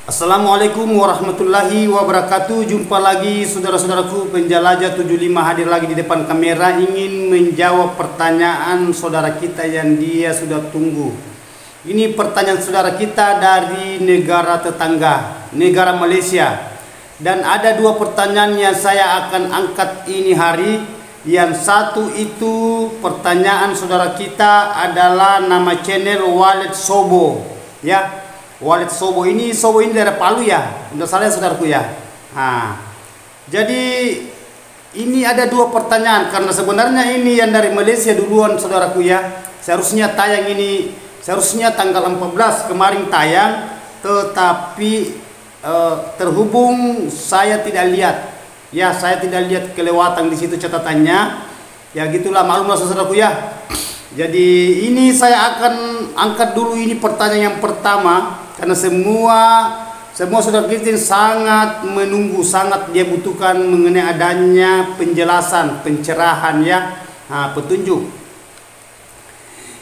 Assalamualaikum warahmatullahi wabarakatuh. Jumpa lagi saudara-saudaraku penjelajah 75 hadir lagi di depan kamera ingin menjawab pertanyaan saudara kita yang dia sudah tunggu. Ini pertanyaan saudara kita dari negara tetangga, negara Malaysia. Dan ada dua pertanyaan yang saya akan angkat ini hari. Yang satu itu pertanyaan saudara kita adalah nama channel Wallet Sobo, ya. Wallet Sobo ini dari Palu ya, udah salah saudaraku ya. Nah, jadi ini ada dua pertanyaan karena sebenarnya ini yang dari Malaysia duluan saudaraku ya. Seharusnya tayang ini tanggal 14 kemarin tayang, tetapi terhubung saya tidak lihat. Ya, saya tidak lihat kelewatan di situ catatannya. Ya gitulah, maklumlah saudaraku ya. Jadi ini saya akan angkat dulu ini pertanyaan yang pertama karena semua saudara kita sangat menunggu, sangat dia butuhkan mengenai adanya penjelasan, pencerahan ya, petunjuk.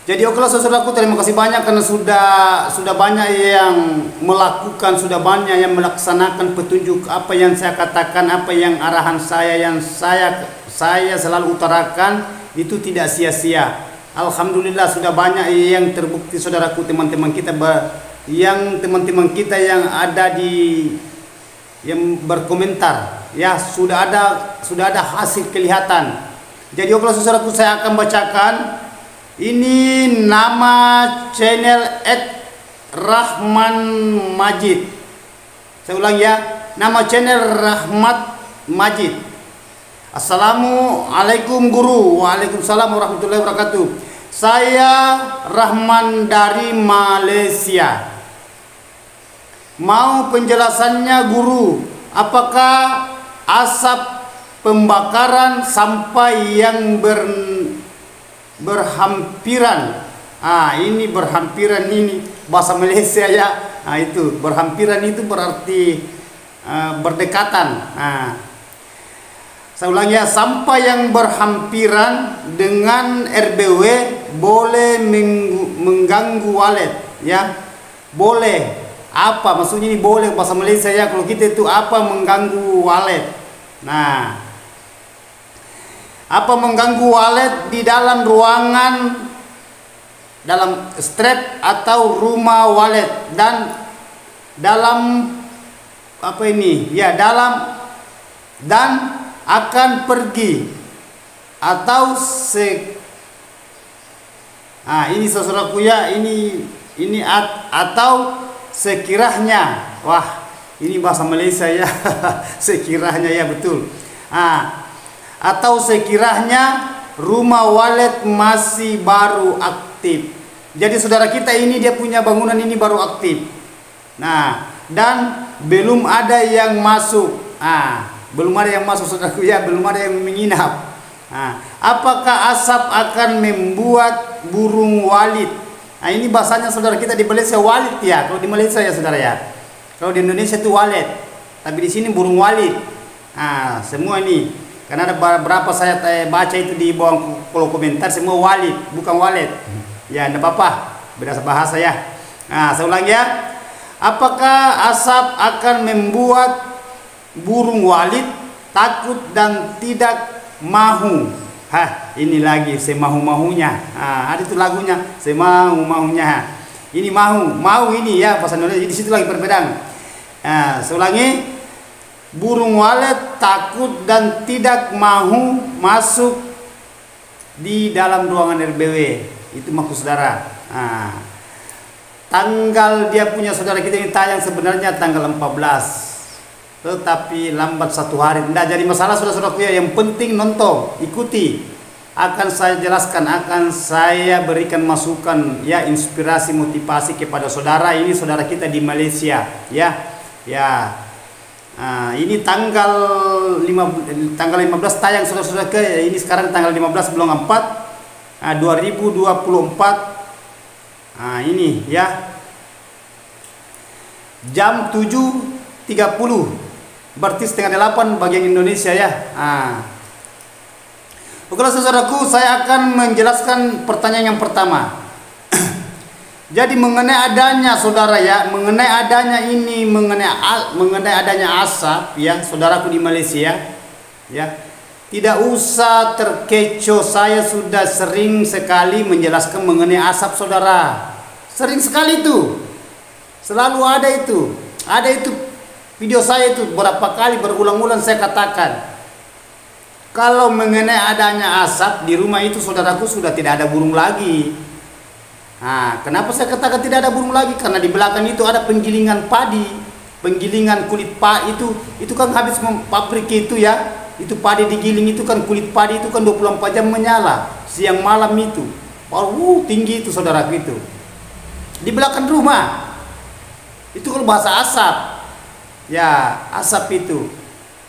Jadi okelah saudaraku, terima kasih banyak karena sudah banyak yang melakukan, sudah banyak yang melaksanakan petunjuk apa yang saya katakan, apa yang arahan saya yang saya selalu utarakan itu tidak sia-sia. Alhamdulillah sudah banyak yang terbukti saudaraku, teman-teman kita yang ada yang berkomentar ya, sudah ada hasil kelihatan. Jadi okelah saudaraku, saya akan bacakan ini nama channel @Rahman Majid. Saya ulang ya, nama channel Rahmat Majid. Assalamualaikum guru. Waalaikumsalam warahmatullahi wabarakatuh. Saya Rahman dari Malaysia. Mau penjelasannya guru, apakah asap pembakaran sampah yang berhampiran? Ini berhampiran, ini bahasa Malaysia ya. Itu berhampiran itu berarti berdekatan. Saya ulang ya, sampah yang berhampiran dengan RBW boleh mengganggu wallet ya. Boleh. Apa maksudnya ini boleh bahasa Malaysia ya? Kalau kita itu apa mengganggu wallet? Nah, apa mengganggu wallet di dalam ruangan, dalam strap atau rumah wallet, dan dalam apa ini ya, dan akan pergi atau ini saudaraku ya, ini atau sekiranya, wah ini bahasa Malaysia ya. Sekiranya ya, betul. Atau sekiranya rumah wallet masih baru aktif. Jadi saudara kita ini dia punya bangunan ini baru aktif. Nah, dan belum ada yang masuk. Belum ada yang masuk saudaraku ya, belum ada yang menginap. Apakah asap akan membuat burung walit? Ini bahasanya saudara kita di Malaysia walit ya. Kalau di Malaysia ya saudara ya. Kalau di Indonesia itu walet, tapi di sini burung walit. Semua ini karena ada beberapa saya baca itu di bawah kolom komentar semua walit, bukan walet. Ya, tidak apa-apa, beda bahasa ya. Saya ulang ya. Apakah asap akan membuat burung walit takut dan tidak mahu? Ini lagi semahu-mahunya. Ada itu lagunya, semahu-mahunya. Ini mau ini ya bahasa Indonesia. Di situ lagi perbedaan. Saya ulangi, burung walet takut dan tidak mahu masuk di dalam ruangan RBW. Itu maksud saudara. Tanggal dia punya saudara kita ini tayang sebenarnya tanggal 14. Tetapi lambat satu hari. Tidak jadi masalah saudara-saudaraku ya. Yang penting nonton, ikuti. Akan saya jelaskan, akan saya berikan masukan ya, inspirasi, motivasi kepada saudara ini, saudara kita di Malaysia ya. Ya. Ini tanggal 15 tayang saudara-saudara ke. Ini sekarang tanggal 15 bulan 4 2024. Ini ya. Jam 7.30. Berarti setengah 8 bagian Indonesia ya. Oke saudaraku, saya akan menjelaskan pertanyaan yang pertama. Jadi mengenai adanya saudara ya, mengenai adanya ini, mengenai adanya asap ya, saudaraku di Malaysia ya, tidak usah terkecoh. Saya sudah sering sekali menjelaskan mengenai asap saudara, sering sekali itu, selalu ada itu video saya itu berapa kali berulang-ulang saya katakan. Kalau mengenai adanya asap di rumah itu saudaraku sudah tidak ada burung lagi. Nah, kenapa saya katakan tidak ada burung lagi? Karena di belakang itu ada penggilingan padi, penggilingan kulit padi itu kan habis pabrik itu ya. Itu padi digiling itu kan kulit padi itu kan 24 jam menyala, siang malam itu. Tinggi itu saudaraku itu. Di belakang rumah. Itu kalau bahasa asap. Ya, asap itu.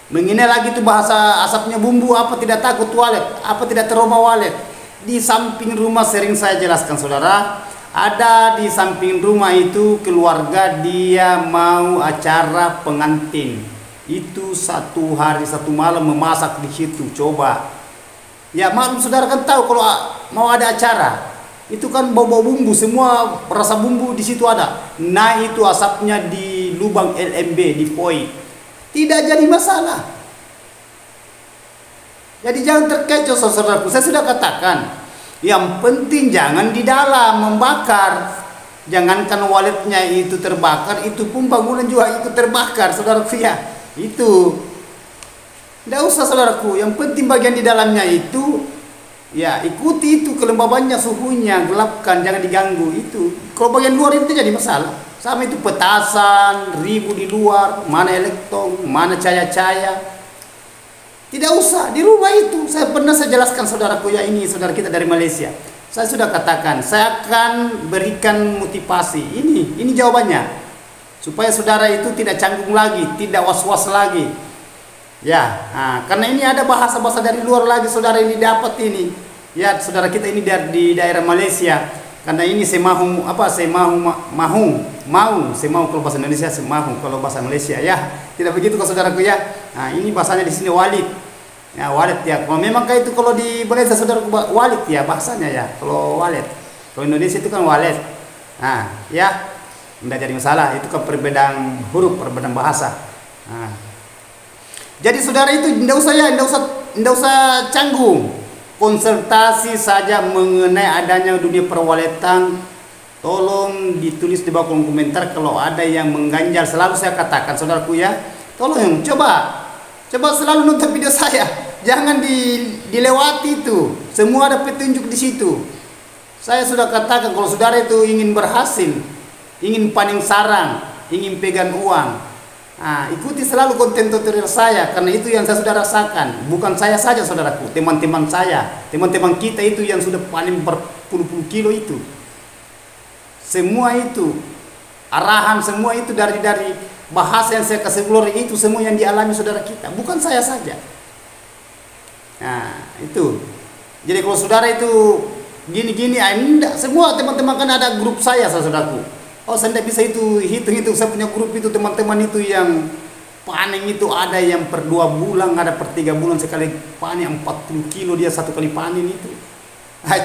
Mengenai lagi itu bahasa asapnya bumbu, apa tidak takut walet, apa tidak trauma walet. Di samping rumah sering saya jelaskan saudara, ada di samping rumah itu keluarga dia mau acara pengantin. Itu 1 hari 1 malam memasak di situ, coba. Ya maklum saudara kan tahu kalau mau ada acara, itu kan bau-bau bumbu, semua rasa bumbu di situ ada. Nah itu asapnya di lubang LMB, di POI. Tidak jadi masalah. Jadi jangan terkecoh saudaraku. Saya sudah katakan, yang penting jangan di dalam membakar. Jangankan waletnya itu terbakar, itu pun bangunan juga ikut terbakar saudaraku ya. Itu tidak usah saudaraku. Yang penting bagian di dalamnya itu ya ikuti itu kelembabannya, suhunya, gelapkan, jangan diganggu itu. Kalau bagian luar itu jadi masalah. Sama itu petasan, ribu di luar, mana elektron, mana cahaya-cahaya. Tidak usah di rumah itu. Saya pernah saya jelaskan saudaraku ya, ini saudara kita dari Malaysia. Saya sudah katakan, saya akan berikan motivasi. Ini jawabannya. Supaya saudara itu tidak canggung lagi, tidak was-was lagi. Ya, karena ini ada bahasa-bahasa dari luar lagi saudara ini dapat ini. Ya, saudara kita ini di daerah Malaysia. Karena ini saya mau kalau bahasa Indonesia semahu, kalau bahasa Malaysia ya tidak begitu kalau saudaraku ya. Nah ini bahasanya di sini walid ya, walid ya. Kalau memang kayak itu kalau di Malaysia saudaraku walid ya bahasanya ya, kalau walid. Kalau Indonesia itu kan walid. Nah ya tidak jadi masalah, itu kan perbedaan huruf, perbedaan bahasa. Nah, jadi saudara itu tidak usah canggung. Konsultasi saja mengenai adanya dunia perwaletan, tolong ditulis di bawah kolom komentar kalau ada yang mengganjal. Selalu saya katakan saudaraku ya, tolong coba selalu nonton video saya, jangan dilewati itu, semua ada petunjuk di situ. Saya sudah katakan kalau saudara itu ingin berhasil, ingin paning sarang, ingin pegang uang, ikuti selalu konten tutorial saya, karena itu yang saya sudah rasakan. Bukan saya saja saudaraku, teman-teman saya, teman-teman kita itu yang sudah panen berpuluh-puluh kilo itu. Semua itu arahan, semua itu dari bahasa yang saya kasih keluar itu semua yang dialami saudara kita, bukan saya saja. Nah itu. Jadi kalau saudara itu gini-gini, enggak, semua teman-teman kan ada grup saya saudaraku. Oh saya tidak bisa itu hitung, saya punya grup itu teman-teman itu yang panen itu ada yang per 2 bulan, ada per 3 bulan sekali panen 40 kilo dia satu kali panen itu.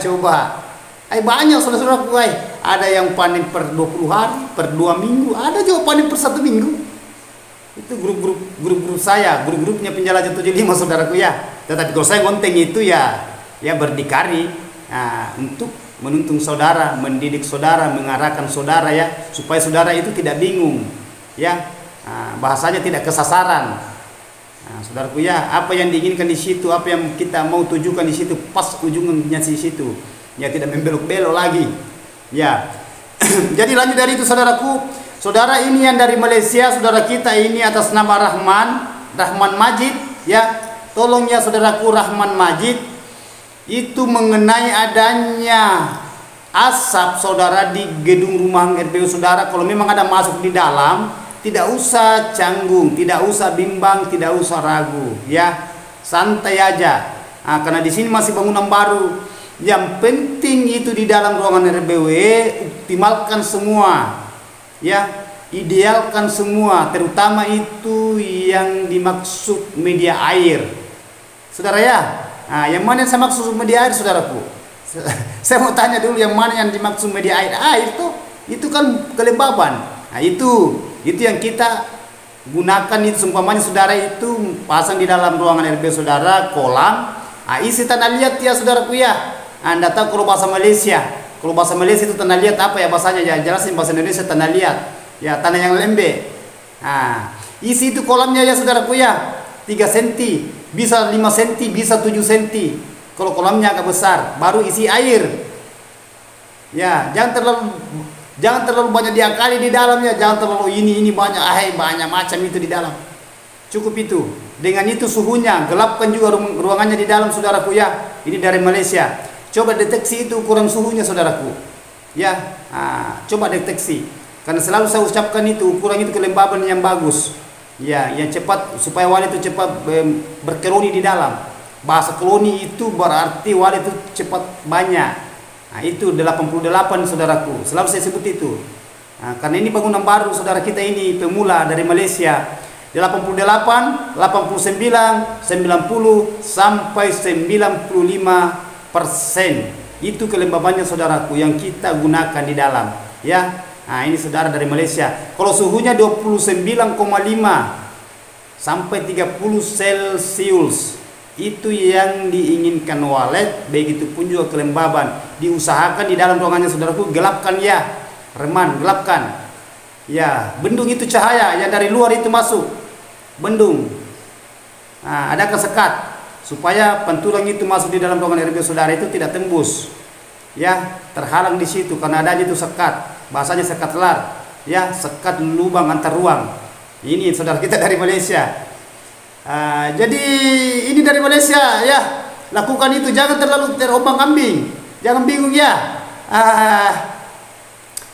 Coba, banyak saudara-saudaraku, ada yang panen per 20 hari, per 2 minggu, ada juga panen per 1 minggu. Itu grup saya, grupnya penjelajah 75 saudaraku ya. Tetapi kalau saya ngonteng itu ya berdikari untuk menuntun saudara, mendidik saudara, mengarahkan saudara ya, supaya saudara itu tidak bingung ya, bahasanya tidak kesasaran. Saudaraku ya, apa yang diinginkan di situ, apa yang kita mau tujukan di situ, pas ujungnya di situ ya, tidak membelok-belok lagi ya. Jadi lanjut dari itu saudaraku, saudara ini yang dari Malaysia, saudara kita ini atas nama Rahman Majid ya, tolong ya saudaraku, Rahman Majid itu mengenai adanya asap saudara di gedung rumah RBU saudara. Kalau memang ada masuk di dalam, tidak usah canggung, tidak usah bimbang, tidak usah ragu ya, santai aja. Karena di sini masih bangunan baru. Yang penting itu di dalam ruangan RBW optimalkan semua ya, idealkan semua, terutama itu yang dimaksud media air saudara ya. Yang mana yang saya maksud media air saudaraku? Saya mau tanya dulu, yang mana yang dimaksud media air? Air tuh itu kan kelembaban. Nah itu yang kita gunakan. Itu seumpamanya saudara itu pasang di dalam ruangan RB saudara kolam, isi tanah liat ya saudaraku ya. Anda tahu kalau bahasa Malaysia, itu tanah liat apa ya bahasanya ya, jelasin bahasa Indonesia tanah liat ya, tanah yang lembek. Isi itu kolamnya ya saudaraku ya, 3 cm, bisa 5 cm, bisa 7 cm. Kalau kolamnya agak besar, baru isi air. Ya, jangan terlalu banyak diakali di dalamnya, jangan terlalu ini banyak, banyak macam itu di dalam. Cukup itu. Dengan itu suhunya, gelapkan juga ruangannya di dalam saudaraku ya. Ini dari Malaysia. Coba deteksi itu ukuran suhunya saudaraku. Ya, coba deteksi. Karena selalu saya ucapkan itu ukuran itu kelembaban yang bagus. Ya, yang cepat supaya wali itu cepat berkeloni di dalam. Bahasa keloni itu berarti wali itu cepat banyak. Itu 88 saudaraku. Selalu saya sebut itu. Karena ini bangunan baru saudara kita ini pemula dari Malaysia. 88, 89, 90 sampai 95% itu kelembabannya saudaraku yang kita gunakan di dalam. Ya. Ini saudara dari Malaysia. Kalau suhunya 29,5 sampai 30 Celcius, itu yang diinginkan walet. Begitupun juga kelembaban. Diusahakan di dalam ruangannya saudaraku, gelapkan ya. Reman, gelapkan. Ya, bendung itu cahaya yang dari luar itu masuk. Bendung. Ada kesekat supaya pantulan itu masuk di dalam ruangan RB saudara itu tidak tembus. Ya, terhalang di situ karena adanya itu sekat. Bahasanya sekat lar, ya, sekat lubang antar ruang. Ini saudara kita dari Malaysia. Jadi ini dari Malaysia ya. Lakukan itu, jangan terlalu terombang-ambing, jangan bingung ya.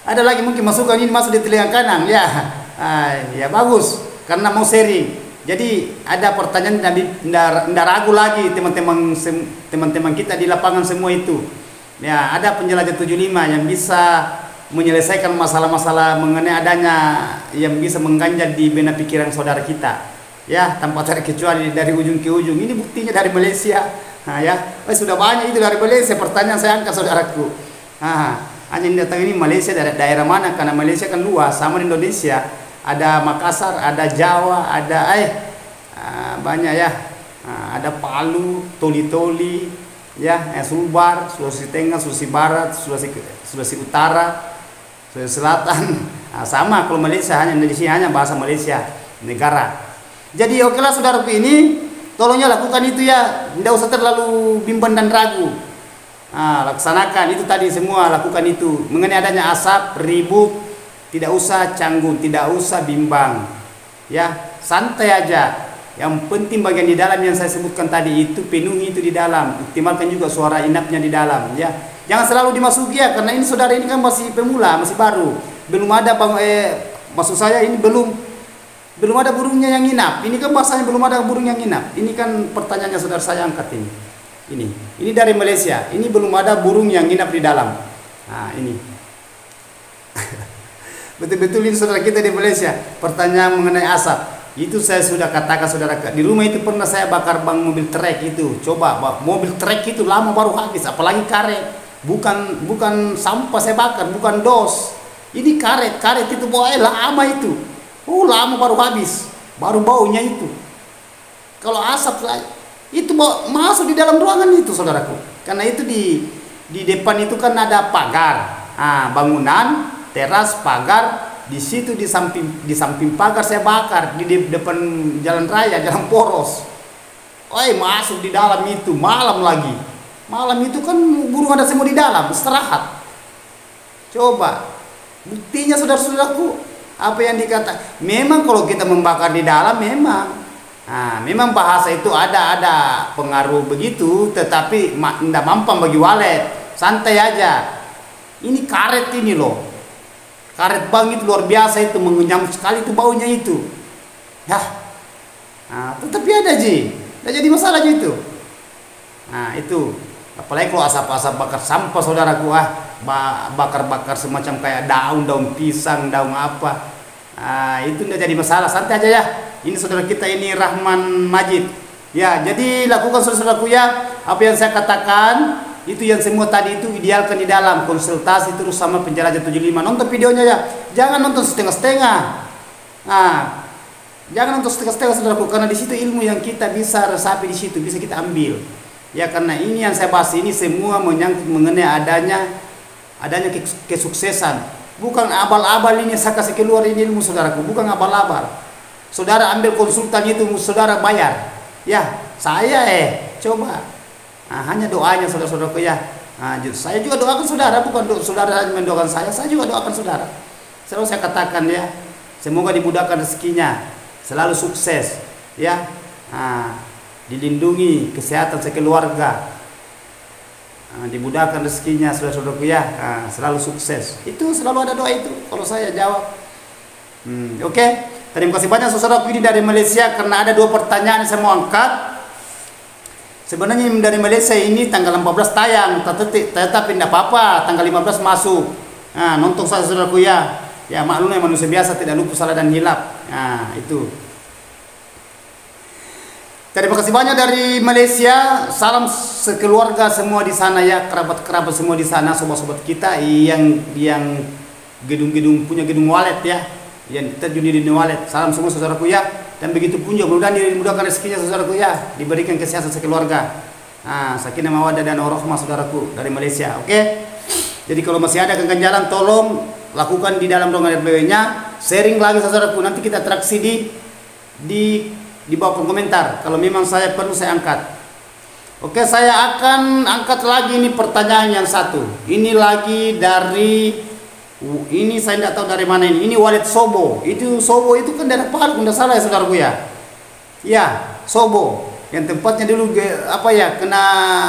Ada lagi mungkin masukan ini masuk di telinga kanan ya. Ya bagus karena mau sharing. Jadi ada pertanyaan, tidak ragu lagi teman-teman kita di lapangan semua itu. Ya, ada penjelajah 75 yang bisa menyelesaikan masalah-masalah mengenai adanya yang bisa mengganjal di benak pikiran saudara kita ya, tanpa terkecuali dari ujung ke ujung. Ini buktinya dari Malaysia. Ya, sudah banyak itu dari Malaysia. Pertanyaan saya angkat saudaraku. Hanya datang ini Malaysia dari daerah mana? Karena Malaysia kan luas sama di Indonesia. Ada Makassar, ada Jawa, ada banyak ya. Ada Palu, Toli-Toli ya, Sulbar, Sulawesi Tengah, Sulawesi Barat, Sulawesi Utara, Sulawesi Selatan. Sama kalau Malaysia, hanya di sini hanya bahasa Malaysia negara. Jadi okelah saudaraku ini, tolongnya lakukan itu ya, tidak usah terlalu bimbang dan ragu. Laksanakan itu tadi semua, lakukan itu. Mengenai adanya asap, ribut, tidak usah canggung, tidak usah bimbang. Ya, santai aja. Yang penting bagian di dalam yang saya sebutkan tadi itu penuhi itu di dalam. Optimalkan juga suara inapnya di dalam. Ya, jangan selalu dimasuki ya, karena ini saudara ini kan masih pemula, masih baru. Belum ada maksud saya ini belum ada burungnya yang nginap. Ini kan bahasanya belum ada burung yang nginap. Ini kan pertanyaannya saudara saya angkat ini. Ini dari Malaysia. Ini belum ada burung yang nginap di dalam. Ini. Betul-betul ini saudara kita di Malaysia. Pertanyaan mengenai asap. Itu saya sudah katakan saudara, di rumah itu pernah saya bakar ban mobil trek itu. Coba mobil trek itu lama baru habis, apalagi karet. Bukan sampah saya bakar, bukan dos. Ini karet itu lama itu. Lama baru habis, baru baunya itu. Kalau asap itu masuk di dalam ruangan itu saudaraku. Karena itu di depan itu kan ada pagar. Bangunan, teras, pagar. Di situ di samping pagar saya bakar di depan jalan raya, jalan poros. Masuk di dalam itu malam lagi. Malam itu kan burung ada semua di dalam istirahat. Coba buktinya saudara-saudaraku apa yang dikata. Memang kalau kita membakar di dalam memang bahasa itu ada pengaruh begitu, tetapi tidak mampan bagi walet. Santai aja. Ini karet ini loh. Karet bang itu luar biasa, itu mengenyam sekali itu baunya itu. Ya. Tetapi ada tidak jadi masalah itu. Itu. Apalagi kalau asap-asap bakar sampah saudaraku, bakar-bakar semacam kayak daun pisang, daun apa. Itu tidak jadi masalah, santai aja ya. Ini saudara kita ini Rahman Majid. Ya, jadi lakukan saudara-saudaraku ya apa yang saya katakan. Itu yang semua tadi itu idealkan di dalam konsultasi terus sama Penjelajah 75. Nonton videonya ya, jangan nonton setengah-setengah. Nah, jangan nonton setengah-setengah saudaraku, karena di situ ilmu yang kita bisa resapi, di situ bisa kita ambil. Ya, karena ini yang saya bahas ini semua menyangkut mengenai adanya kesuksesan. Bukan abal-abal ini saya kasih keluar ini ilmu saudaraku, bukan abal-abal. Saudara ambil konsultan itu saudara bayar. Ya, saya coba. Nah, hanya doanya saudara-saudaraku ya. Nah, saya juga doakan saudara, bukan saudara hanya mendoakan saya juga doakan saudara. Selalu saya katakan ya, semoga dimudahkan rezekinya, selalu sukses ya. Nah, dilindungi kesehatan sekeluarga, dimudahkan rezekinya saudara-saudaraku ya. Nah, selalu sukses. Itu selalu ada doa itu kalau saya jawab. Oke. Terima kasih banyak saudaraku ini dari Malaysia, karena ada 2 pertanyaan yang saya mau angkat. Sebenarnya dari Malaysia ini tanggal 14 tayang, tetapi tidak apa-apa, tanggal 15 masuk. Nah, nonton saya saudaraku ya. Ya, maklumnya manusia biasa tidak lupa salah dan hilap. Nah, itu. Terima kasih banyak dari Malaysia. Salam sekeluarga semua di sana ya, kerabat-kerabat semua di sana, sobat-sobat kita yang gedung-gedung punya gedung walet ya, yang terjun di walet. Salam semua saudaraku ya. Dan begitu pun juga mudah-mudahan dimudahkan rezekinya saudaraku ya, diberikan kesehatan sekeluarga. Nah, sakinah mawaddah dan warahmah saudaraku dari Malaysia. Oke. Jadi kalau masih ada ganjalan tolong lakukan di dalam ruangan RBW-nya, sharing lagi saudaraku. Nanti kita interaksi di bawah komentar. Kalau memang saya perlu saya angkat. Oke, saya akan angkat lagi ini pertanyaan yang satu. Ini lagi dari ini saya tidak tahu dari mana ini. Ini Walid Sobo. Itu Sobo itu kan daerah Palu, tidak salah ya saudaraku ya. Ya, Sobo. Yang tempatnya dulu kena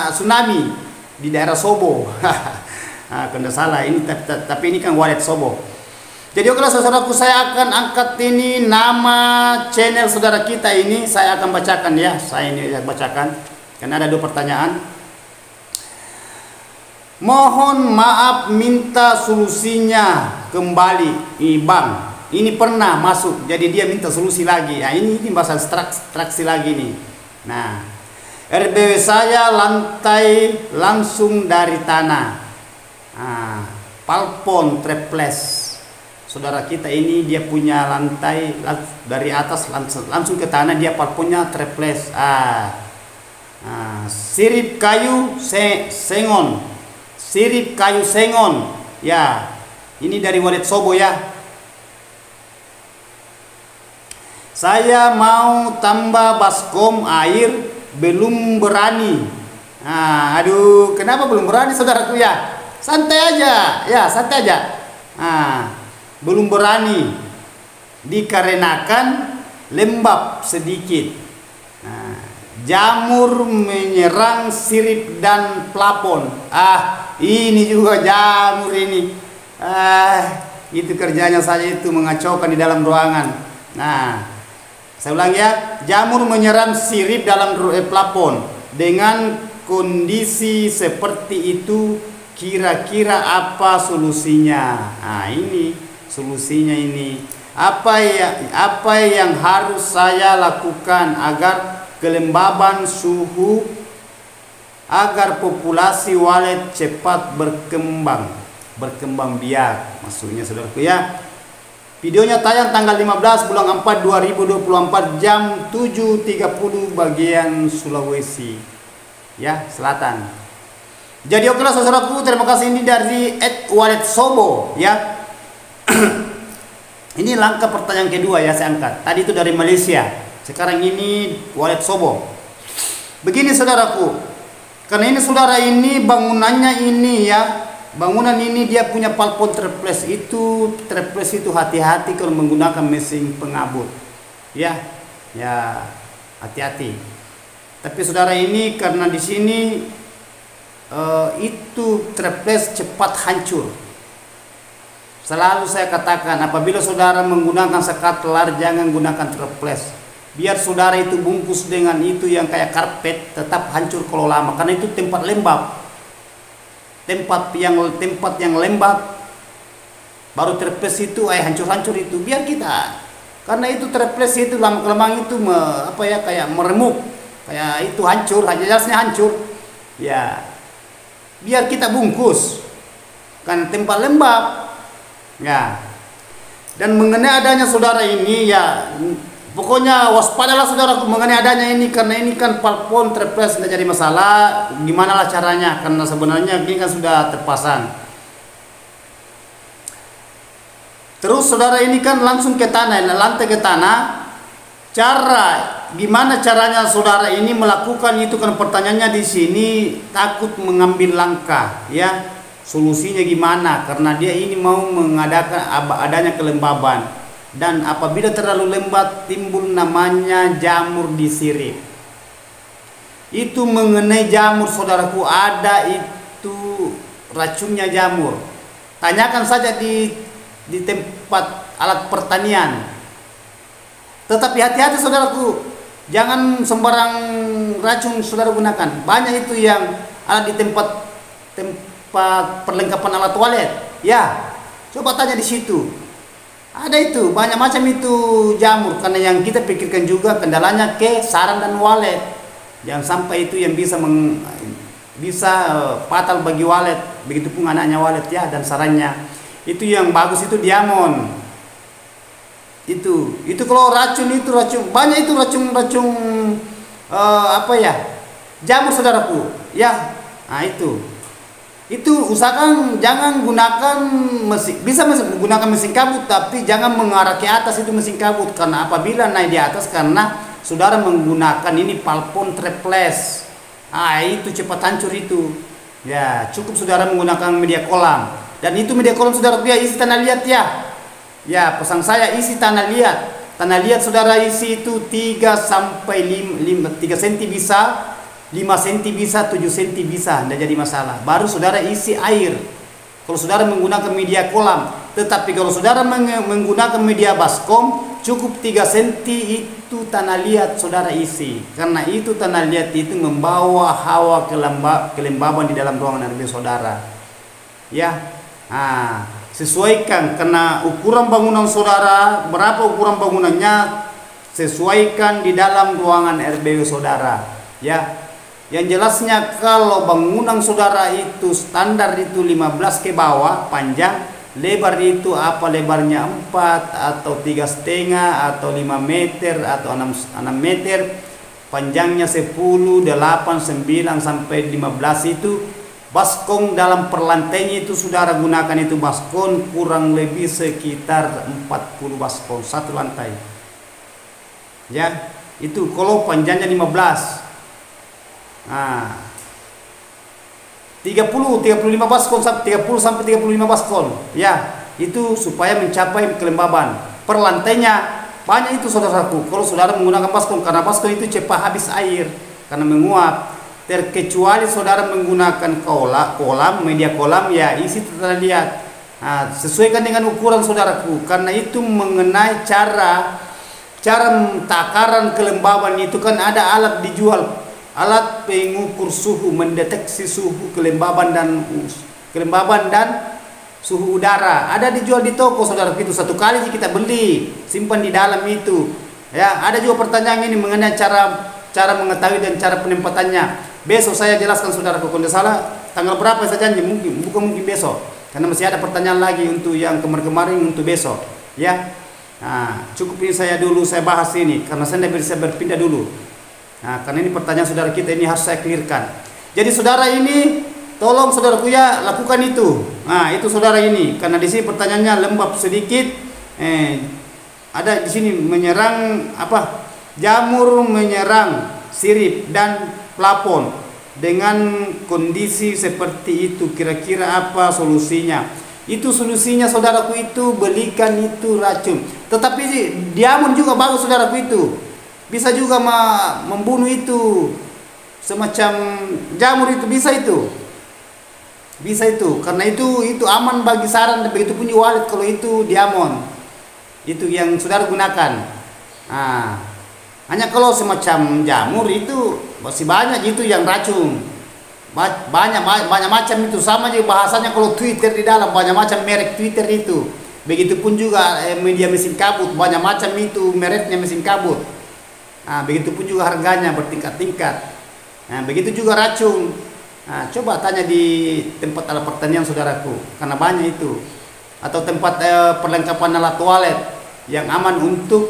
tsunami di daerah Sobo. Nah, tidak salah ini, tapi ini kan Walid Sobo. Jadi oke saudaraku, saya akan angkat ini nama channel saudara kita ini. Saya akan bacakan ya. Saya ini bacakan karena ada 2 pertanyaan. Mohon maaf, minta solusinya kembali. Bang, ini pernah masuk, jadi dia minta solusi lagi. Nah, ini bahasa traksi lagi nih. Nah, RBW saya lantai langsung dari tanah. Nah, palpon triplex. Saudara kita ini dia punya lantai dari atas langsung ke tanah, dia palponnya triplex. Sirip kayu sengon. Sirip kayu sengon ya, ini dari Walid Sobo ya. Saya mau tambah baskom air, belum berani. Nah, aduh, kenapa belum berani saudaraku ya? Santai aja ya, santai aja. Nah, belum berani dikarenakan lembab sedikit. Nah, jamur menyerang sirip dan plafon. Ini juga jamur ini. Itu kerjanya saja itu mengacaukan di dalam ruangan. Nah, saya ulang ya, jamur menyerang sirip dalam plafon. Dengan kondisi seperti itu, kira-kira apa solusinya? Nah, ini solusinya ini. Apa yang harus saya lakukan agar kelembaban suhu, agar populasi walet cepat berkembang biak, maksudnya saudaraku ya. Videonya tayang tanggal 15 bulan 4 2024 jam 7.30 bagian Sulawesi ya Selatan. Jadi oke lah saudaraku, terima kasih. Ini dari Walid Sobo ya. Ini langkah pertanyaan kedua ya saya angkat. Tadi itu dari Malaysia, sekarang ini Walid Sobo. Begini saudaraku, karena ini saudara ini bangunannya ini ya, bangunan ini dia punya palpon triplex itu. Triplex itu hati-hati kalau menggunakan mesin pengabut ya, ya hati-hati. Tapi saudara ini karena di sini itu triplex cepat hancur. Selalu saya katakan, apabila saudara menggunakan sekat telar, jangan gunakan triplex. Biar saudara itu bungkus dengan itu yang kayak karpet, tetap hancur kalau lama, karena itu tempat lembab. Tempat yang lembab, baru triplex itu hancur-hancur itu. Biar kita, karena itu triplex itu lama-kelamaan itu kayak meremuk, kayak itu hancur, jelasnya hancur. Ya, biar kita bungkus kan tempat lembab ya. Dan mengenai adanya saudara ini ya, pokoknya waspadalah saudaraku mengenai adanya ini, karena ini kan plafon triplex tidak jadi masalah. Gimana lah caranya, karena sebenarnya ini kan sudah terpasang. Terus saudara ini kan langsung ke tanah, lantai ke tanah. Gimana caranya saudara ini melakukan itu, kan pertanyaannya di sini, takut mengambil langkah ya. Solusinya gimana? Karena dia ini mau mengadakan adanya kelembaban, dan apabila terlalu lembab timbul namanya jamur di sirip. Itu mengenai jamur saudaraku, ada itu racunnya jamur. Tanyakan saja di tempat alat pertanian. Tetapi hati-hati saudaraku, jangan sembarang racun saudara gunakan. Banyak itu yang ada di tempat perlengkapan alat toilet ya, coba tanya di situ, ada itu banyak macam itu jamur. Karena yang kita pikirkan juga kendalanya ke sarang dan walet, jangan sampai itu yang bisa fatal bagi walet, begitupun anaknya walet ya, dan sarangnya. Itu yang bagus itu diamond. Itu kalau racun itu banyak itu racun apa ya, jamur saudaraku ya. Nah itu usahakan jangan gunakan mesin, bisa menggunakan mesin kabut, tapi jangan mengarah ke atas itu mesin kabut, karena apabila naik di atas, karena saudara menggunakan ini plafon triplex, itu cepat hancur itu ya. Cukup saudara menggunakan media kolam, dan itu media kolam saudara ya isi tanah liat ya, pesan saya isi tanah liat saudara, isi itu 3 sampai 3 cm bisa, 5 cm bisa, 7 cm bisa, tidak jadi masalah. Baru saudara isi air kalau saudara menggunakan media kolam. Tetapi kalau saudara menggunakan media baskom, cukup 3 cm itu tanah liat saudara isi, karena itu tanah liat itu membawa hawa kelembaban di dalam ruangan RB saudara ya. Sesuaikan, karena ukuran bangunan saudara, berapa ukuran bangunannya, sesuaikan di dalam ruangan RBW saudara ya. Yang jelasnya kalau bangunan saudara itu standar itu 15 ke bawah panjang, lebar itu apa lebarnya 4 atau 3,5 atau 5 meter atau 6 meter, panjangnya 10, 8, 9 sampai 15 itu. Baskom dalam perlantainya itu saudara gunakan itu baskom kurang lebih sekitar 40 baskom satu lantai ya. Itu kalau panjangnya 15, 30-35 baskom, 30 sampai 35 baskom ya. Itu supaya mencapai kelembaban perlantainya. Banyak itu saudaraku kalau saudara menggunakan baskom, karena baskom itu cepat habis air karena menguap. Terkecuali saudara menggunakan kolam media kolam ya, isi tanah liat. Sesuaikan dengan ukuran saudaraku, karena itu mengenai cara takaran kelembaban itu kan ada alat dijual, alat pengukur suhu, mendeteksi suhu kelembaban dan suhu udara, ada dijual di toko saudara. Itu satu kali kita beli, simpan di dalam itu ya. Ada juga pertanyaan ini mengenai cara mengetahui dan cara penempatannya. Besok saya jelaskan saudara, kalau tidak salah tanggal berapa saya janji, bukan mungkin besok, karena masih ada pertanyaan lagi untuk yang kemarin untuk besok ya. Cukup ini dulu saya bahas ini, karena saya tidak bisa berpindah dulu. Karena ini pertanyaan saudara kita ini harus saya clearkan. Jadi saudara ini tolong saudaraku ya lakukan itu. Itu saudara ini, karena di sini pertanyaannya lembab sedikit. Ada di sini menyerang jamur menyerang sirip dan plafon. Dengan kondisi seperti itu kira-kira apa solusinya? Itu solusinya saudaraku itu belikan itu racun. Tetapi diamond juga bagus saudaraku itu. Bisa juga membunuh itu semacam jamur itu, bisa itu, karena itu aman bagi sarang dan begitu punya walet. Kalau itu diamond itu yang saudara gunakan. Hanya kalau semacam jamur itu masih banyak itu yang racun, banyak macam itu. Sama juga bahasanya kalau Twitter di dalam banyak macam merek Twitter itu. Begitupun juga media mesin kabut banyak macam itu mereknya mesin kabut. Begitupun juga harganya bertingkat-tingkat. Begitu juga racun. Nah, coba tanya di tempat alat pertanian saudaraku, karena banyak itu. Atau tempat perlengkapan alat toilet yang aman untuk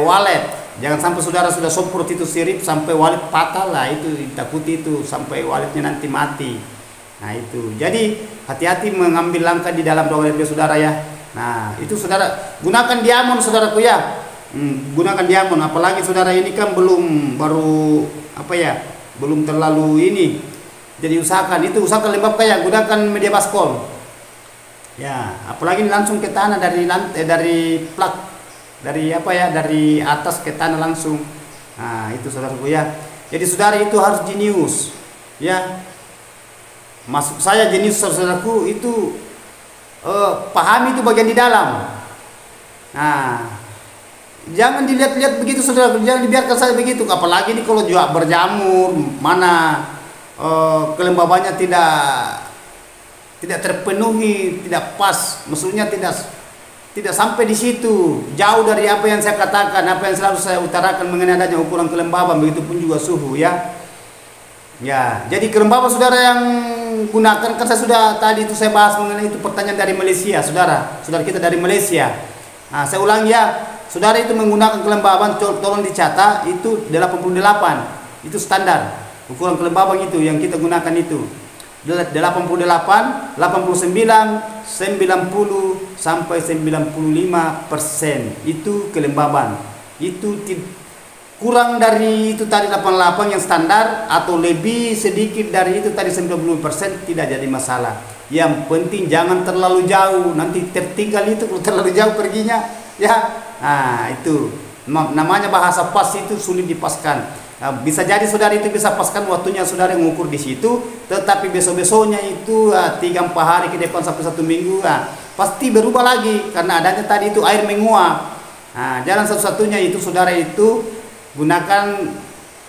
walet. Jangan sampai saudara sudah semprot itu sirip sampai walet patah lah, itu ditakuti itu sampai waletnya nanti mati. Nah itu, jadi hati-hati mengambil langkah di dalam ruangan RB saudara ya. Nah itu saudara, gunakan diamond saudaraku ya. Gunakan diamond, apalagi saudara ini kan belum baru apa ya, belum terlalu ini. Jadi usahakan lembab kayak gunakan media baskom. Ya, apalagi langsung ke tanah dari lantai, dari plak, dari apa ya, dari atas ke tanah langsung. Nah, itu saudaraku ya. Jadi saudara itu harus jenius. Ya. Maksud saya jenius saudaraku itu pahami itu bagian di dalam. Nah, jangan dilihat-lihat begitu saudaraku, jangan dibiarkan saja begitu. Apalagi ini kalau juga berjamur, mana kelembabannya tidak terpenuhi, tidak pas, maksudnya tidak sampai di situ, jauh dari apa yang saya katakan, apa yang selalu saya utarakan mengenai adanya ukuran kelembaban, begitu pun juga suhu ya. Ya, jadi kelembaban saudara yang gunakan, kan saya sudah tadi itu saya bahas mengenai itu pertanyaan dari Malaysia, saudara kita dari Malaysia. Nah, saya ulang ya, saudara itu menggunakan kelembaban, tolong dicatat itu 88, itu standar. Ukuran kelembaban itu yang kita gunakan itu 88, 89, 90 sampai 95% itu kelembaban. Itu kurang dari itu tadi 88 yang standar atau lebih sedikit dari itu tadi 90% tidak jadi masalah. Yang penting jangan terlalu jauh, nanti tertinggal itu kalau terlalu jauh perginya ya. Nah, itu namanya bahasa pas itu sulit dipaskan. Nah, bisa jadi saudara itu bisa paskan waktunya saudara mengukur di situ, tetapi besok-besoknya itu 3-4 hari ke depan sampai 1 minggu pasti berubah lagi karena adanya tadi itu air menguap. Nah, jalan satu-satunya itu saudara itu gunakan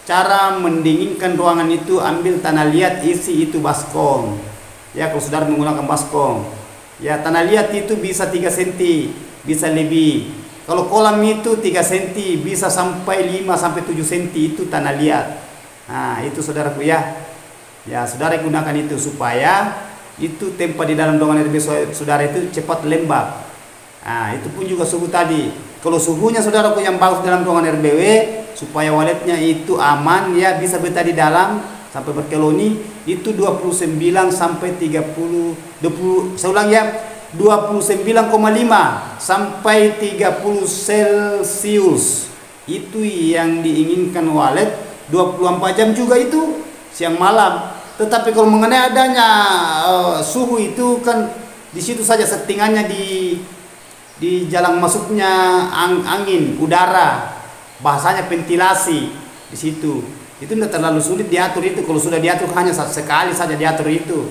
cara mendinginkan ruangan itu, ambil tanah liat, isi itu baskom. Ya, kalau saudara menggunakan baskom, ya tanah liat itu bisa 3 cm, bisa lebih. Kalau kolam itu 3 cm, bisa sampai 5-7 cm itu tanah liat. Nah, itu saudaraku ya. Ya, saudara gunakan itu supaya itu tempat di dalam ruangan RB saudara itu cepat lembab. Nah, itu pun juga suhu tadi. Kalau suhunya saudaraku yang bagus dalam ruangan RBW, supaya waletnya itu aman ya, bisa betah di dalam sampai berkoloni, itu 29 sampai 30, saya ulang ya, 29,5 sampai 30 Celcius. Itu yang diinginkan walet. 24 jam juga itu siang malam. Tetapi kalau mengenai adanya suhu itu kan di situ saja settingannya di jalan masuknya angin, udara, bahasanya ventilasi di situ. Itu tidak terlalu sulit diatur itu. Kalau sudah diatur hanya sekali saja diatur itu.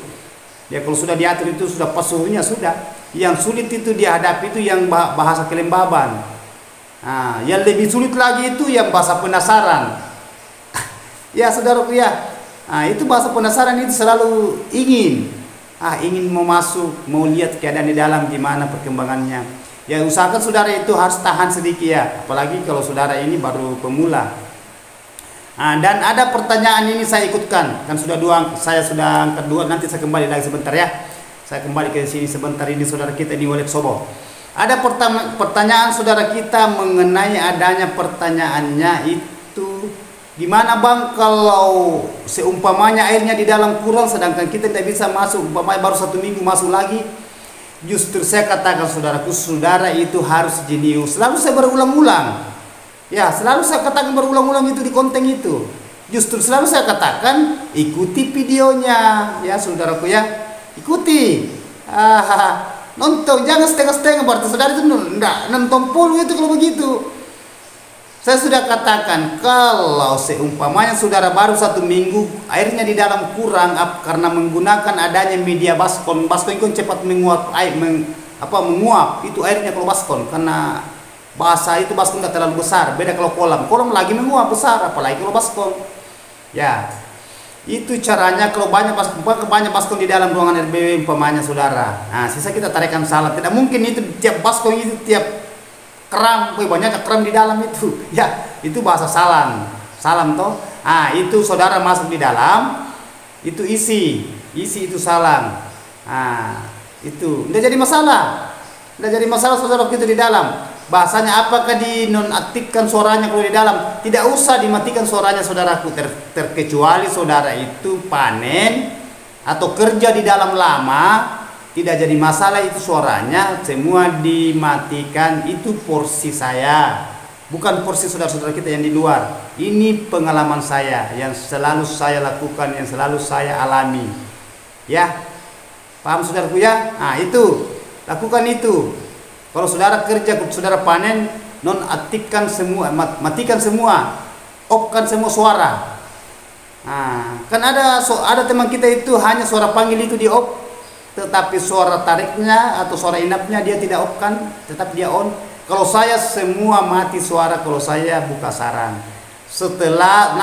Ya, kalau sudah diatur itu sudah pas suhunya sudah. Yang sulit itu dihadapi itu yang bahasa kelembaban. Nah, yang lebih sulit lagi itu yang bahasa penasaran. Ya, saudaraku ya. Nah, itu bahasa penasaran itu selalu ingin mau masuk, mau lihat keadaan di dalam gimana perkembangannya. Ya, usahakan saudara itu harus tahan sedikit ya. Apalagi kalau saudara ini baru pemula. Nah, dan ada pertanyaan ini saya ikutkan, kan saya sudah angkat 2, nanti saya kembali lagi sebentar ya. Saya kembali ke sini sebentar, ini saudara kita di Wallet Sobo. Ada pertanyaan saudara kita mengenai adanya pertanyaannya itu, gimana bang kalau seumpamanya airnya di dalam kurang sedangkan kita tidak bisa masuk, umpamanya baru 1 minggu masuk lagi. Justru saya katakan saudaraku, saudara itu harus jenius. Selalu saya berulang-ulang. Ya, selalu saya katakan berulang-ulang itu di konten itu. Justru selalu saya katakan ikuti videonya, ya saudaraku ya, ikuti. Nonton, jangan setengah-setengah, berarti saudara itu enggak nonton full itu kalau begitu. Saya sudah katakan kalau seumpamanya saudara baru 1 minggu airnya di dalam kurang karena menggunakan adanya media baskom itu cepat menguap menguap itu airnya kalau baskom, karena bahasa itu baskom tidak terlalu besar, beda kalau kolam lagi menguap besar, apalagi kalau baskom. Ya, itu caranya kalau banyak baskom di dalam ruangan RBW umpamanya saudara. Nah, sisa kita tarikan salah. Tidak mungkin itu tiap baskom itu tiap keram, banyak keram di dalam itu. Ya, itu bahasa salam toh. Ah, itu saudara masuk di dalam, itu isi itu salam. Nah, itu tidak jadi masalah. Tidak jadi masalah saudara kita di dalam. Bahasanya apakah dinonaktifkan suaranya kalau di dalam? Tidak usah dimatikan suaranya saudaraku, terkecuali saudara itu panen atau kerja di dalam lama, tidak jadi masalah itu suaranya semua dimatikan. Itu porsi saya, bukan porsi saudara-saudara kita yang di luar. Ini pengalaman saya yang selalu saya lakukan, yang selalu saya alami. Ya, paham saudaraku ya? Nah itu, lakukan itu. Kalau saudara kerja, saudara panen, nonaktifkan semua, matikan semua, offkan semua suara. Nah, kan ada teman kita itu hanya suara panggil itu di off, tetapi suara tariknya atau suara inapnya dia tidak off kan, tetap dia on. Kalau saya semua mati suara kalau saya buka sarang. Setelah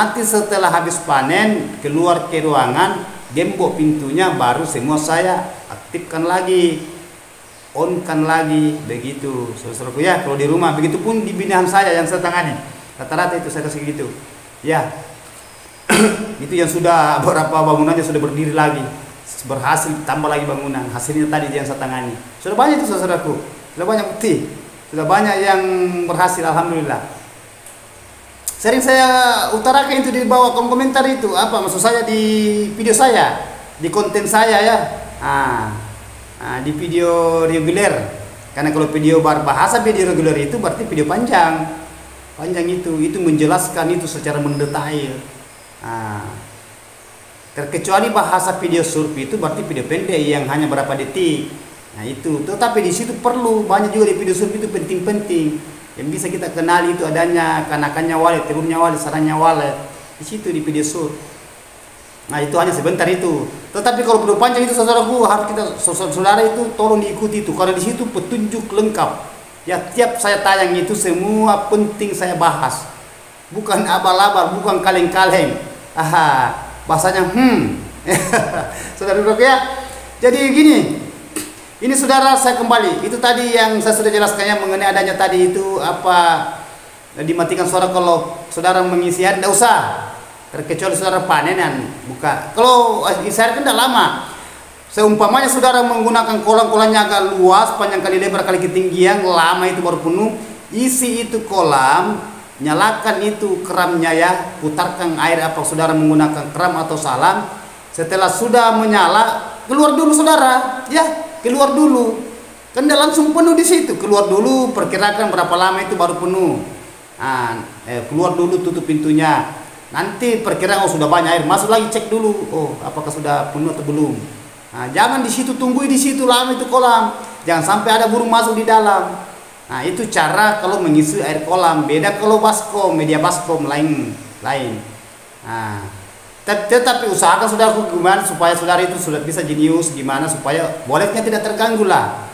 habis panen keluar ke ruangan, gembok pintunya baru semua saya aktifkan lagi. On kan lagi, begitu saudaraku ya. Kalau di rumah begitu pun di binaan saya yang saya tangani, rata-rata itu saya kasih gitu ya. Itu yang sudah beberapa bangunannya sudah berdiri lagi, berhasil tambah lagi bangunan, hasilnya tadi yang saya tangani. Sudah banyak itu saudaraku, sudah banyak bukti, sudah banyak yang berhasil, alhamdulillah. Sering saya utarakan itu di bawah komentar itu, apa maksud saya di video saya, di konten saya ya. Di video reguler, karena kalau video berbahasa video reguler itu berarti video panjang itu menjelaskan itu secara mendetail. Terkecuali bahasa video short itu berarti video pendek yang hanya berapa detik. Nah itu, tetapi di situ perlu banyak juga di video short itu penting-penting yang bisa kita kenali itu adanya kanakannya walet, telurnya walet, sarangnya walet di situ di video short. Nah itu hanya sebentar itu. Tetapi kalau video panjang itu saudaraku harus kita saudara itu tolong diikuti itu, karena di situ petunjuk lengkap. Ya tiap saya tayang itu semua penting saya bahas. Bukan abal-abal, bukan kaleng-kaleng. Bahasanya saudara-saudara ya. Jadi gini. Ini saudara saya kembali. Itu tadi yang saya sudah jelaskannya mengenai adanya tadi itu apa dimatikan suara kalau saudara mengisi air, tidak usah. Terkecuali saudara panenan buka. Kalau saya kan tidak lama. Seumpamanya saudara menggunakan kolam-kolamnya agak luas, panjang kali lebar kali ketinggian, lama itu baru penuh. Isi itu kolam, nyalakan itu keramnya ya, putarkan air apa saudara menggunakan keram atau salam. Setelah sudah menyala, keluar dulu saudara, ya keluar dulu. Kan tidak langsung penuh di situ, keluar dulu. Perkirakan berapa lama itu baru penuh. Keluar dulu, tutup pintunya. Nanti perkiraan sudah banyak air, masuk lagi cek dulu, apakah sudah penuh atau belum. Jangan di situ, tunggu di situ lama itu kolam, jangan sampai ada burung masuk di dalam. Nah itu cara kalau mengisi air kolam. Beda kalau baskom, media baskom lain. Tetapi usahakan saudara gimana supaya saudara itu sudah bisa jenius, gimana supaya boletnya tidak terganggu lah.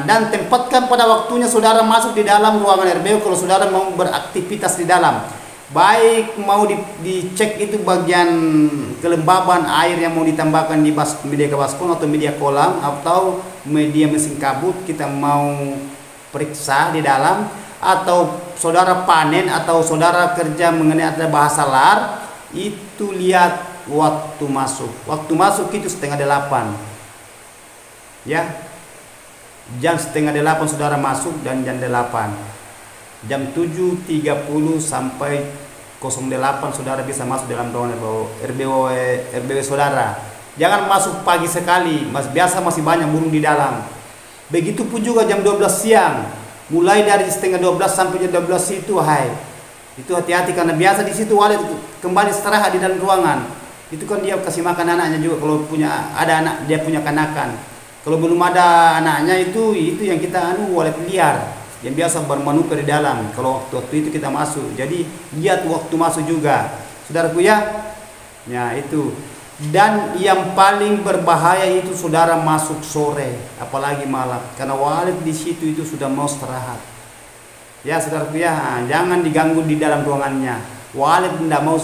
Dan tempatkan pada waktunya saudara masuk di dalam ruangan RBO kalau saudara mau beraktivitas di dalam. Baik mau dicek itu bagian kelembaban air yang mau ditambahkan di media baskom atau media kolam atau media mesin kabut, kita mau periksa di dalam, atau saudara panen atau saudara kerja mengenai ada bahasa lar, itu lihat waktu masuk. Waktu masuk itu 7:30 ya, jam 7:30 saudara masuk dan jam 8. Jam 7.30 sampai 08 saudara bisa masuk dalam ruangan RBW saudara. Jangan masuk pagi sekali, biasa masih banyak burung di dalam. Begitupun juga jam 12 siang, mulai dari 11:30 sampai jam 12 itu itu hati-hati, karena biasa di situ walet kembali istirahat di dalam ruangan. Itu kan dia kasih makan anaknya juga, kalau ada anak dia punya kanakan. Kalau belum ada anaknya itu yang kita walet liar yang biasa bermanuver di dalam. Kalau waktu itu kita masuk, jadi lihat waktu masuk juga saudaraku ya. Ya itu. Dan yang paling berbahaya itu saudara masuk sore apalagi malam, karena walet di situ itu sudah mau istirahat ya saudaraku ya. Jangan diganggu di dalam ruangannya. Walet tidak mau,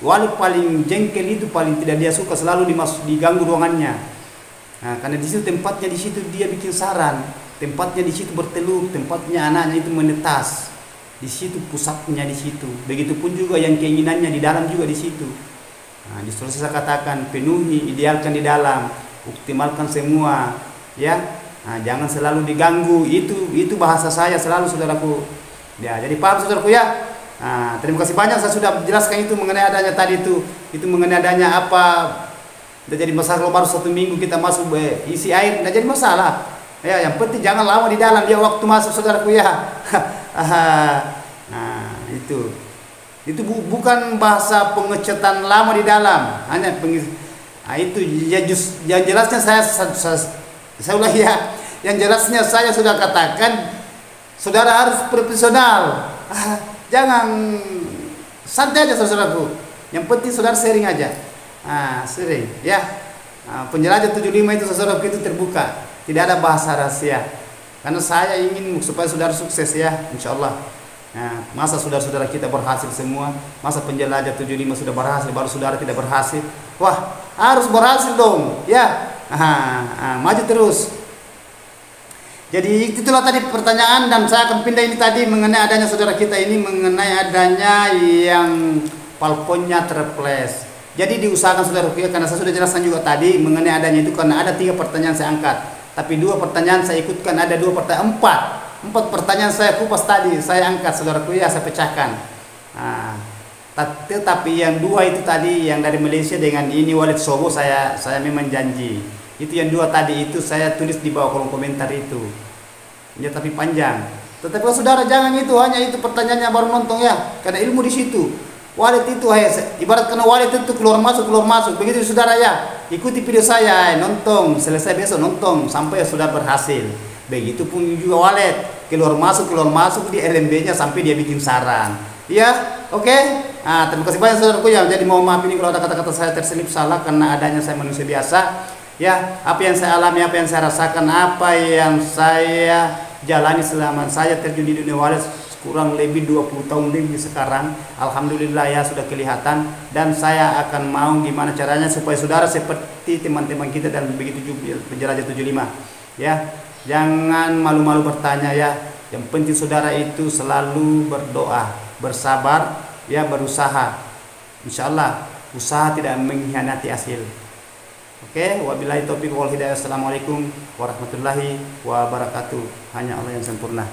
walet paling jengkel itu, paling tidak dia suka selalu diganggu ruangannya. Karena di situ tempatnya, di situ dia bikin sarang, tempatnya di situ bertelur, tempatnya anaknya itu menetas, di situ pusatnya di situ. Begitupun juga yang keinginannya di dalam juga di situ. Nah, justru saya katakan penuhi, idealkan di dalam, optimalkan semua, ya. Nah, jangan selalu diganggu. Itu bahasa saya selalu, saudaraku. Ya, jadi paham saudaraku ya. Nah, terima kasih banyak, saya sudah jelaskan itu mengenai adanya tadi itu mengenai adanya apa. Tidak jadi masalah kalau baru 1 minggu kita masuk isi air, tidak jadi masalah. Ya, yang penting jangan lama di dalam dia waktu masuk saudaraku ya. Nah, itu bukan bahasa pengecetan lama di dalam, hanya itu ya yang jelasnya saya ulangi ya. Yang jelasnya saya sudah katakan, saudara harus profesional. Jangan santai aja saudaraku. Yang penting saudara sharing aja. Sering ya. Penjelajah 75 itu saudaraku itu terbuka, tidak ada bahasa rahasia. Karena saya ingin supaya saudara sukses ya, insya Allah. Nah, masa saudara-saudara kita berhasil semua, masa penjelajah 75 sudah berhasil, baru saudara tidak berhasil. Wah, harus berhasil dong ya. Maju terus. Jadi itulah tadi pertanyaan, dan saya akan pindah ini tadi mengenai adanya saudara kita ini, mengenai adanya yang palponnya terples. Jadi diusahakan saudara kita, karena saya sudah jelaskan juga tadi mengenai adanya itu, karena ada 3 pertanyaan saya angkat, tapi 2 pertanyaan saya ikutkan, ada 2 pertanyaan, 4 pertanyaan saya kupas tadi, saya angkat saudaraku ya, saya pecahkan. Tetapi yang 2 itu tadi yang dari Malaysia dengan ini Walid Sobo, saya memang janji. Itu yang 2 tadi itu saya tulis di bawah kolom komentar itu. Ya, tapi panjang. Tetapi kalau saudara jangan itu hanya itu pertanyaannya baru nonton ya, karena ilmu di situ. Walid itu ibarat karena walid itu keluar masuk. Begitu saudara ya, ikuti video saya, nonton selesai besok nonton sampai sudah berhasil. Begitupun juga walid keluar masuk di LMB-nya sampai dia bikin saran. Ya, oke. Terima kasih banyak saudaraku ya. Jadi mohon maaf ini kalau ada kata-kata saya terselip salah, karena adanya saya manusia biasa. Ya, apa yang saya alami, apa yang saya rasakan, apa yang saya jalani selama saya terjun di dunia walid kurang lebih 20 tahun lebih sekarang. Alhamdulillah ya sudah kelihatan, dan saya akan mau gimana caranya supaya saudara seperti teman-teman kita dan begitu juga penjelajah 75 ya. Jangan malu-malu bertanya ya. Yang penting saudara itu selalu berdoa, bersabar ya, berusaha. Insyaallah usaha tidak mengkhianati hasil. Oke, wabillahi taufiq wal hidayah. Assalamualaikum warahmatullahi wabarakatuh. Hanya Allah yang sempurna.